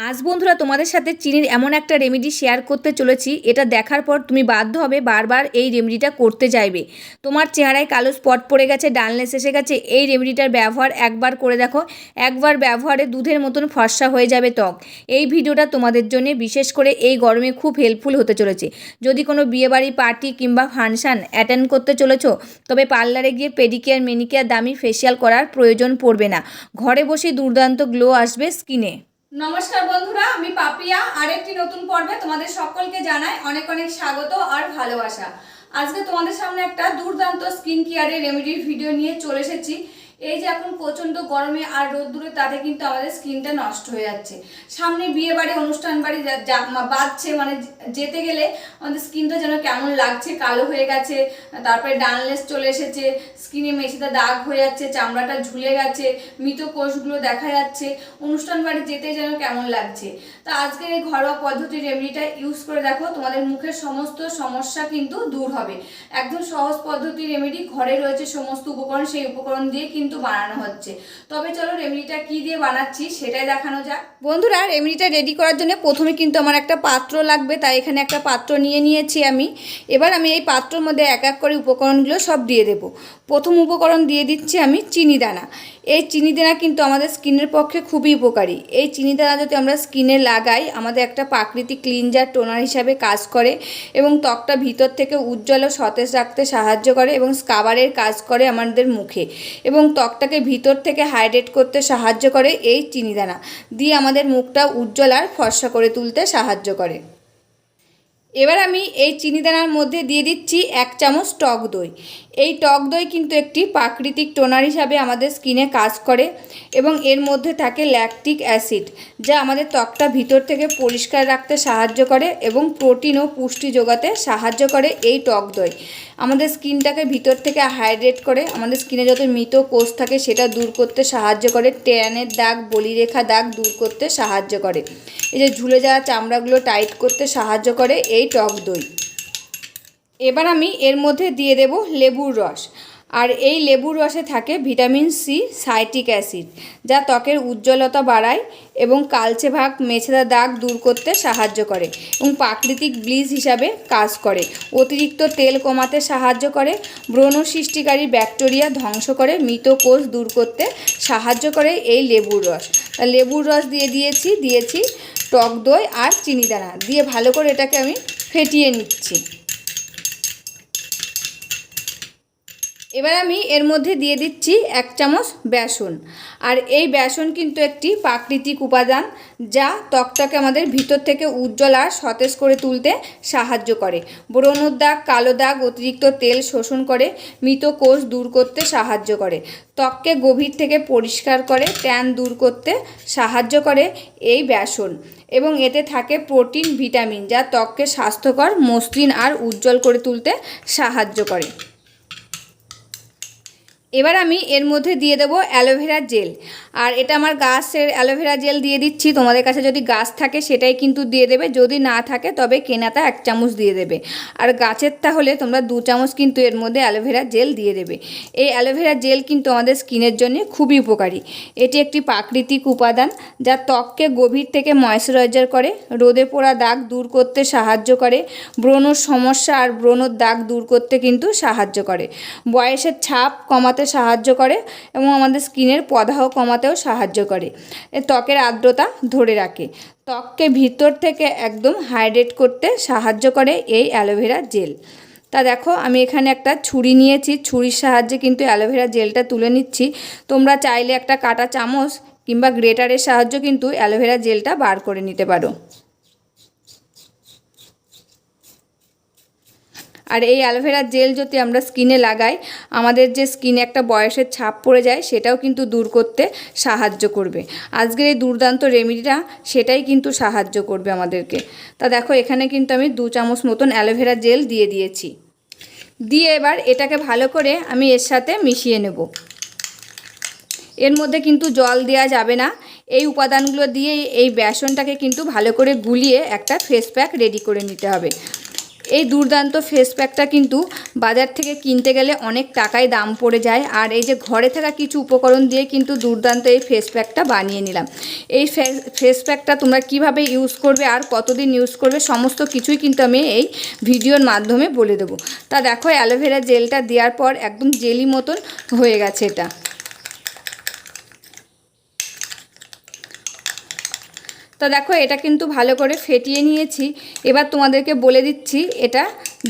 আজ বন্ধুরা তোমাদের সাথে চিনির এমন একটা রেমেডি শেয়ার করতে চলেছি, এটা দেখার পর তুমি বাধ্য হবে বারবার এই রেমেডিটা করতে চাইবে। তোমার চেহারায় কালো স্পট পড়ে গেছে, ডালনেস এসে গেছে, এই রেমেডিটার ব্যবহার একবার করে দেখো। একবার ব্যবহারে দুধের মতন ফর্সা হয়ে যাবে ত্বক। এই ভিডিওটা তোমাদের জন্য বিশেষ করে এই গরমে খুব হেল্পফুল হতে চলেছে। যদি কোনো বিয়েবাড়ি, পার্টি কিংবা ফাংশন অ্যাটেন্ড করতে চলেছো, তবে পার্লারে গিয়ে পেডিকেয়ার, মেনিকেয়ার, দামি ফেসিয়াল করার প্রয়োজন পড়বে না। ঘরে বসে দুর্দান্ত গ্লো আসবে স্কিনে। নমস্কার বন্ধুরা, আমি পাপিয়া আরেকটি নতুন পর্বে তোমাদের সকলকে জানাই অনেক অনেক স্বাগত আর ভালোবাসা। আজকে তোমাদের সামনে একটা দুর্দান্ত স্কিন কেয়ারের রেমেডির ভিডিও নিয়ে চলে এসেছি। এই যে এখন প্রচণ্ড গরমে আর রোদ্দুরে, তাতে কিন্তু আমাদের স্কিনটা নষ্ট হয়ে যাচ্ছে। সামনে বিয়ে বাড়ি, অনুষ্ঠান বাড়ি বাজছে, মানে যেতে গেলে আমাদের স্কিনটা যেন কেমন লাগছে, কালো হয়ে গেছে, তারপরে ডালনেস চলে এসেছে, স্কিনে মেঝেতে দাগ হয়ে যাচ্ছে, চামড়াটা ঝুলে গেছে, মৃত কোষগুলো দেখা যাচ্ছে, অনুষ্ঠান বাড়ি যেতে যেন কেমন লাগছে। তা আজকে এই ঘরোয়া পদ্ধতির রেমেডিটা ইউজ করে দেখো, তোমাদের মুখের সমস্ত সমস্যা কিন্তু দূর হবে। একদম সহজ পদ্ধতির রেমেডি, ঘরে রয়েছে সমস্ত উপকরণ, সেই উপকরণ দিয়ে কিন্তু বানানো হচ্ছে। তবে চলো রেমেডিটা কি দিয়ে বানাচ্ছি সেটাই দেখানো যাক। বন্ধুরা, রেমেডিটা রেডি করার জন্য প্রথমে কিন্তু আমার একটা পাত্র লাগবে, তাই এখানে একটা পাত্র নিয়ে নিয়েছি আমি। এবার আমি এই পাত্রের মধ্যে এক এক করে উপকরণগুলো সব দিয়ে দেব। প্রথম উপকরণ দিয়ে দিচ্ছি আমি চিনি দানা। এই চিনি দানা কিন্তু আমাদের স্কিনের পক্ষে খুবই উপকারী। এই চিনি দানা যদি আমরা স্কিনে লাগাই, আমাদের একটা প্রাকৃতিক ক্লিনজার, টোনার হিসাবে কাজ করে এবং ত্বকটা ভিতর থেকে উজ্জ্বল ও সতেজ রাখতে সাহায্য করে এবং স্কাবারের কাজ করে আমাদের মুখে, এবং ত্বকটাকে ভিতর থেকে হাইড্রেট করতে সাহায্য করে। এই চিনি দানা দিয়ে আমাদের মুখটা উজ্জ্বল আর ফর্সা করে তুলতে সাহায্য করে। এবার আমি এই চিনি দানার মধ্যে দিয়ে দিচ্ছি 1 চামচ টক দই। এই টক দই কিন্তু একটি প্রাকৃতিক টোনার হিসাবে আমাদের স্কিনে কাজ করে এবং এর মধ্যে থাকে ল্যাকটিক অ্যাসিড, যা আমাদের ত্বকটা ভিতর থেকে পরিষ্কার রাখতে সাহায্য করে এবং প্রোটিন ও পুষ্টি যোগাতে সাহায্য করে। এই টক দই আমাদের স্কিনটাকে ভিতর থেকে হাইড্রেট করে, আমাদের স্কিনে যত মৃত কোষ থাকে সেটা দূর করতে সাহায্য করে, ট্যানের দাগ, বলিরেখা দাগ দূর করতে সাহায্য করে, এই যে ঝুলে যাওয়া চামড়াগুলো টাইট করতে সাহায্য করে এই টক দই। এবার আমি এর মধ্যে দিয়ে দেব লেবুর রস। আর এই লেবুর রসে থাকে ভিটামিন সি, সাইট্রিক অ্যাসিড, যা ত্বকের উজ্জ্বলতা বাড়ায় এবং কালচে ভাগ, মেছেদা দাগ দূর করতে সাহায্য করে এবং প্রাকৃতিক ব্লিচ হিসাবে কাজ করে। অতিরিক্ত তেল কমাতে সাহায্য করে, ব্রণ সৃষ্টিকারী ব্যাকটেরিয়া ধ্বংস করে, মৃত কোষ দূর করতে সাহায্য করে এই লেবুর রস। লেবুর রস দিয়েছি টক দই আর চিনি দানা দিয়ে ভালো করে এটাকে আমি ফেটিয়ে নিচ্ছি। এবার আমি এর মধ্যে দিয়ে দিচ্ছি 1 চামচ বেসন। আর এই বেসন কিন্তু একটি প্রাকৃতিক উপাদান, যা ত্বকটাকে আমাদের ভিতর থেকে উজ্জ্বল আর সতেজ করে তুলতে সাহায্য করে। ব্রণর দাগ, কালো দাগ, অতিরিক্ত তেল শোষণ করে, মৃত কোষ দূর করতে সাহায্য করে, ত্বককে গভীর থেকে পরিষ্কার করে, ট্যান দূর করতে সাহায্য করে এই বেসন। এবং এতে থাকে প্রোটিন, ভিটামিন, যা ত্বককে স্বাস্থ্যকর, মসৃণ আর উজ্জ্বল করে তুলতে সাহায্য করে। এবার আমি এর মধ্যে দিয়ে দেবো অ্যালোভেরা জেল। আর এটা আমার গাছের অ্যালোভেরা জেল দিয়ে দিচ্ছি। তোমাদের কাছে যদি গাছ থাকে সেটাই কিন্তু দিয়ে দেবে, যদি না থাকে তবে কেনাটা 1 চামচ দিয়ে দেবে। আর গাছের তাহলে তোমরা 2 চামচ কিন্তু এর মধ্যে অ্যালোভেরা জেল দিয়ে দেবে। এই অ্যালোভেরা জেল কিন্তু আমাদের স্কিনের জন্য খুবই উপকারী। এটি একটি প্রাকৃতিক উপাদান, যা ত্বককে গভীর থেকে ময়েশ্চারাইজার করে, রোদে পোড়া দাগ দূর করতে সাহায্য করে, ব্রণর সমস্যা আর ব্রণর দাগ দূর করতে কিন্তু সাহায্য করে, বয়সের ছাপ কমাতে সাহায্য করে এবং আমাদের স্কিনের প্রদাহ কমাতেও সাহায্য করে, ত্বকের আর্দ্রতা ধরে রাখে, ত্বককে ভিতর থেকে একদম হাইড্রেট করতে সাহায্য করে এই অ্যালোভেরা জেল। তা দেখো, আমি এখানে একটা ছুরি নিয়েছি, ছুরির সাহায্যে কিন্তু অ্যালোভেরা জেলটা তুলে নিচ্ছি। তোমরা চাইলে একটা কাঁটা চামচ কিংবা গ্রেটারের সাহায্যে কিন্তু অ্যালোভেরা জেলটা বার করে নিতে পারো। আর এই অ্যালোভেরা জেল যদি আমরা স্কিনে লাগাই, আমাদের যে স্কিনে একটা বয়সের ছাপ পড়ে যায় সেটাও কিন্তু দূর করতে সাহায্য করবে। আজকের এই দুর্দান্ত রেমেডিটা সেটাই কিন্তু সাহায্য করবে আমাদেরকে। তা দেখো, এখানে কিন্তু আমি 2 চামচ মতন অ্যালোভেরা জেল দিয়ে দিয়েছি। দিয়ে এবার এটাকে ভালো করে আমি এর সাথে মিশিয়ে নেব। এর মধ্যে কিন্তু জল দেওয়া যাবে না। এই উপাদানগুলো দিয়ে এই বেসনটাকে কিন্তু ভালো করে গুলিয়ে একটা ফেস প্যাক রেডি করে নিতে হবে। এই দুর্দান্ত ফেস প্যাকটা কিন্তু বাজার থেকে কিনতে গেলে অনেক টাকায় দাম পড়ে যায়। আর এই যে ঘরে থাকা কিছু উপকরণ দিয়ে কিন্তু দুর্দান্ত এই ফেস প্যাকটা বানিয়ে নিলাম। এই ফেস প্যাকটা তোমরা কিভাবে ইউজ করবে আর কতদিন ইউজ করবে সমস্ত কিছুই কিন্তু আমি এই ভিডিওর মাধ্যমে বলে দেবো। তা দেখো অ্যালোভেরা জেলটা দেওয়ার পর একদম জেলি মতন হয়ে গেছে এটা। তো দেখো এটা কিন্তু ভালো করে ফেটিয়ে নিয়েছি। এবার তোমাদেরকে বলে দিচ্ছি এটা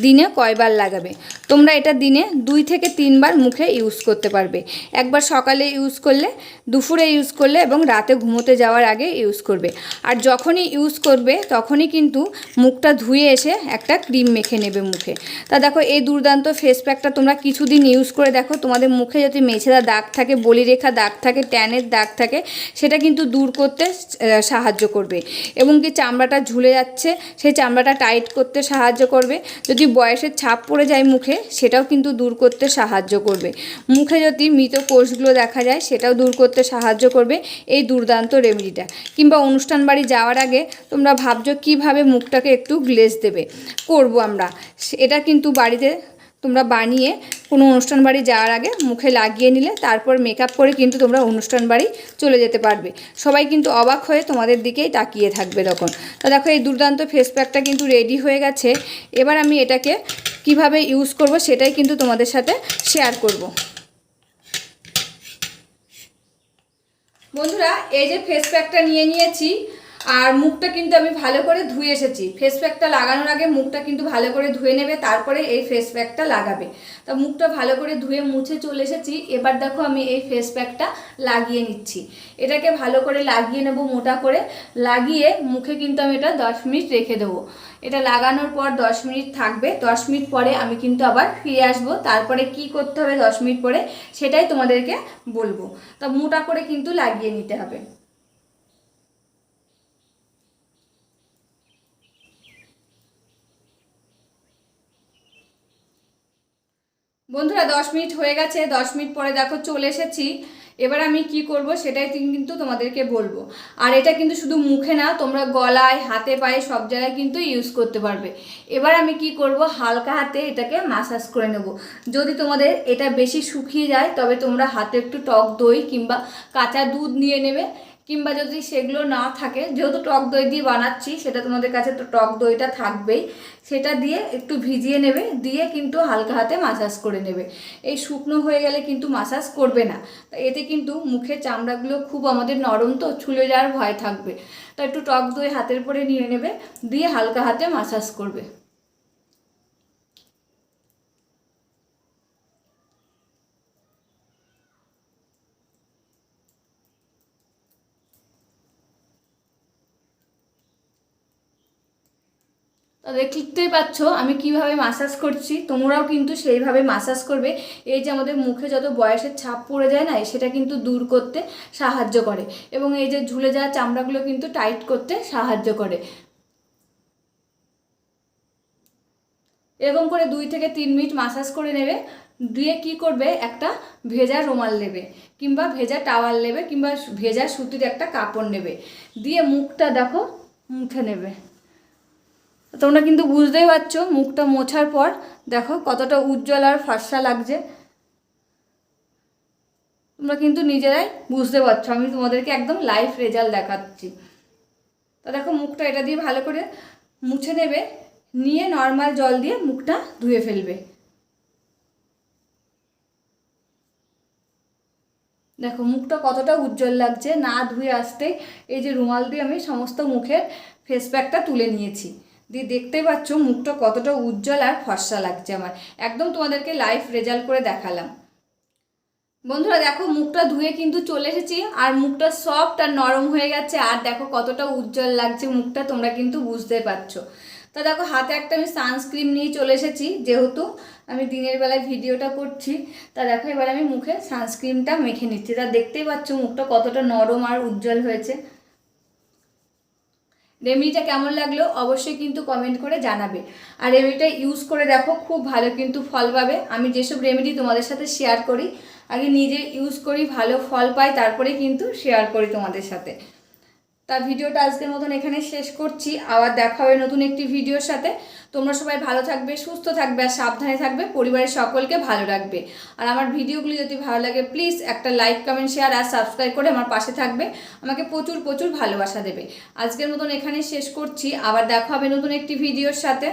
দিনে কয়বার লাগাবে। তোমরা এটা দিনে 2 থেকে 3 বার মুখে ইউজ করতে পারবে। একবার সকালে ইউজ করলে, দুপুরে ইউজ করলে এবং রাতে ঘুমোতে যাওয়ার আগে ইউজ করবে। আর যখনই ইউজ করবে তখনই কিন্তু মুখটা ধুয়ে এসে একটা ক্রিম মেখে নেবে মুখে। তা দেখো এই দুর্দান্ত ফেস প্যাকটা তোমরা কিছুদিন ইউজ করে দেখো, তোমাদের মুখে যদি মেছেদা দাগ থাকে, বলিরেখা দাগ থাকে, ট্যানের দাগ থাকে, সেটা কিন্তু দূর করতে সাহায্য করবে। এবং কি চামড়াটা ঝুলে যাচ্ছে সেই চামড়াটা টাইট করতে সাহায্য করবে। যদি বয়সের ছাপ পড়ে যায় মুখে সেটাও কিন্তু দূর করতে সাহায্য করবে। মুখে যদি মৃত কোষগুলো দেখা যায় সেটাও দূর করতে সাহায্য করবে এই দুর্দান্ত রেমেডিটা। কিংবা অনুষ্ঠান বাড়ি যাওয়ার আগে তোমরা ভাবছো কীভাবে মুখটাকে একটু গ্লেজ দেবে, করব আমরা। এটা কিন্তু বাড়িতে তোমরা বানিয়ে কোনো অনুষ্ঠান বাড়ি যাওয়ার আগে মুখে লাগিয়ে নিলে তারপর মেকআপ করে কিন্তু তোমরা অনুষ্ঠান বাড়ি চলে যেতে পারবে। সবাই কিন্তু অবাক হয়ে তোমাদের দিকেই তাকিয়ে থাকবে তখন। তো দেখো এই দুর্দান্ত ফেস প্যাকটা কিন্তু রেডি হয়ে গেছে। এবার আমি এটাকে কিভাবে ইউজ করব সেটাই কিন্তু তোমাদের সাথে শেয়ার করব। বন্ধুরা এই যে ফেস প্যাকটা নিয়ে নিয়েছি আর মুখটা কিন্তু আমি ভালো করে ধুয়ে এসেছি। ফেস প্যাকটা লাগানোর আগে মুখটা কিন্তু ভালো করে ধুয়ে নেবে, তারপরে এই ফেস প্যাকটা লাগাবে। তা মুখটা ভালো করে ধুয়ে মুছে চলে এসেছি। এবার দেখো আমি এই ফেস প্যাকটা লাগিয়ে নিচ্ছি। এটাকে ভালো করে লাগিয়ে নেব, মোটা করে লাগিয়ে মুখে কিন্তু আমি এটা 10 মিনিট রেখে দেবো। এটা লাগানোর পর 10 মিনিট থাকবে। 10 মিনিট পরে আমি কিন্তু আবার ফিরে আসবো। তারপরে কি করতে হবে 10 মিনিট পরে সেটাই তোমাদেরকে বলবো। তা মোটা করে কিন্তু লাগিয়ে নিতে হবে। বন্ধুরা 10 মিনিট হয়ে গেছে। 10 মিনিট পরে দেখো চলে এসেছি। এবার আমি কি করব সেটাই কিন্তু তোমাদেরকে বলবো। আর এটা কিন্তু শুধু মুখে না, তোমরা গলায়, হাতে, পায়ে সব জায়গায় কিন্তু ইউজ করতে পারবে। এবার আমি কি করব, হালকা হাতে এটাকে মাসাজ করে নেব। যদি তোমাদের এটা বেশি শুকিয়ে যায় তবে তোমরা হাতে একটু টক দই কিংবা কাঁচা দুধ নিয়ে নেবে। কিংবা যদি সেগুলো না থাকে, যেহেতু টক দই দিয়ে বানাচ্ছি সেটা তোমাদের কাছে তো টক দইটা থাকবেই, সেটা দিয়ে একটু ভিজিয়ে নেবে, দিয়ে কিন্তু হালকা হাতে মাসাজ করে নেবে। এই শুকনো হয়ে গেলে কিন্তু মাসাজ করবে না। তা এতে কিন্তু মুখের চামড়াগুলো খুব আমাদের নরম, তো ছুলে যাওয়ার ভয় থাকবে। তা একটু টক দই হাতের পরে নিয়ে নেবে, দিয়ে হালকা হাতে মাসাজ করবে। তো দেখতেই পাচ্ছ আমি কিভাবে মাসাজ করছি, তোমরাও কিন্তু সেইভাবে মাসাজ করবে। এই যে আমাদের মুখে যত বয়সের ছাপ পড়ে যায় না, সেটা কিন্তু দূর করতে সাহায্য করে এবং এই যে ঝুলে যাওয়া চামড়াগুলো কিন্তু টাইট করতে সাহায্য করে। এরকম করে 2 থেকে 3 মিনিট মাসাজ করে নেবে। দিয়ে কি করবে, একটা ভেজা রুমাল নেবে কিংবা ভেজা টাওয়াল নেবে কিংবা ভেজা সুতির একটা কাপড় নেবে, দিয়ে মুখটা দেখো মুছে নেবে। তোমরা কিন্তু বুঝতেই পারছো মুখটা মোছার পর দেখো কতটা উজ্জ্বল আর ফর্সা লাগছে। তোমরা কিন্তু নিজেরাই বুঝতে পারছো, আমি তোমাদেরকে একদম লাইভ রেজাল্ট দেখাচ্ছি। তো দেখো মুখটা এটা দিয়ে ভালো করে মুছে নেবে, নিয়ে নর্মাল জল দিয়ে মুখটা ধুয়ে ফেলবে। দেখো মুখটা কতটা উজ্জ্বল লাগছে। না ধুয়ে আসতেই এই যে রুমাল দিয়ে আমি সমস্ত মুখের ফেস প্যাকটা তুলে নিয়েছি, দিয়ে দেখতেই পাচ্ছ মুখটা কতটা উজ্জ্বল আর ফর্সা লাগছে আমার। একদম তোমাদেরকে লাইভ রেজাল্ট করে দেখালাম। বন্ধুরা দেখো মুখটা ধুয়ে কিন্তু চলে এসেছি আর মুখটা সফট আর নরম হয়ে গেছে। আর দেখো কতটা উজ্জ্বল লাগছে মুখটা, তোমরা কিন্তু বুঝতে পারছো। তা দেখো হাতে একটা আমি সানস্ক্রিন নিয়ে চলে এসেছি, যেহেতু আমি দিনের বেলায় ভিডিওটা করছি। তা দেখো এবার আমি মুখে সানস্ক্রিনটা মেখে নিচ্ছি। তা দেখতেই পাচ্ছ মুখটা কতটা নরম আর উজ্জ্বল হয়েছে। রেমেডিটা কেমন লাগলো অবশ্যই কিন্তু কমেন্ট করে জানাবে। আর রেমেডিটা ইউজ করে দেখো, খুব ভালো কিন্তু ফল পাবে। আমি যেসব রেমেডি তোমাদের সাথে শেয়ার করি আগে নিজে ইউজ করি, ভালো ফল পাই, তারপরে কিন্তু শেয়ার করি তোমাদের সাথে। তা ভিডিওটা আজকের মতন এখানে শেষ করছি, আবার দেখা হবে নতুন একটি ভিডিওর সাথে। তোমরা সবাই ভালো থাকবে, সুস্থ থাকবে আর সাবধানে থাকবে, পরিবারের সকলকে ভালো রাখবে। আর আমার ভিডিওগুলি যদি ভালো লাগে প্লিজ একটা লাইক, কমেন্ট, শেয়ার আর সাবস্ক্রাইব করে আমার পাশে থাকবে, আমাকে প্রচুর প্রচুর ভালোবাসা দেবে। আজকের মতন এখানে শেষ করছি, আবার দেখা হবে নতুন একটি ভিডিওর সাথে।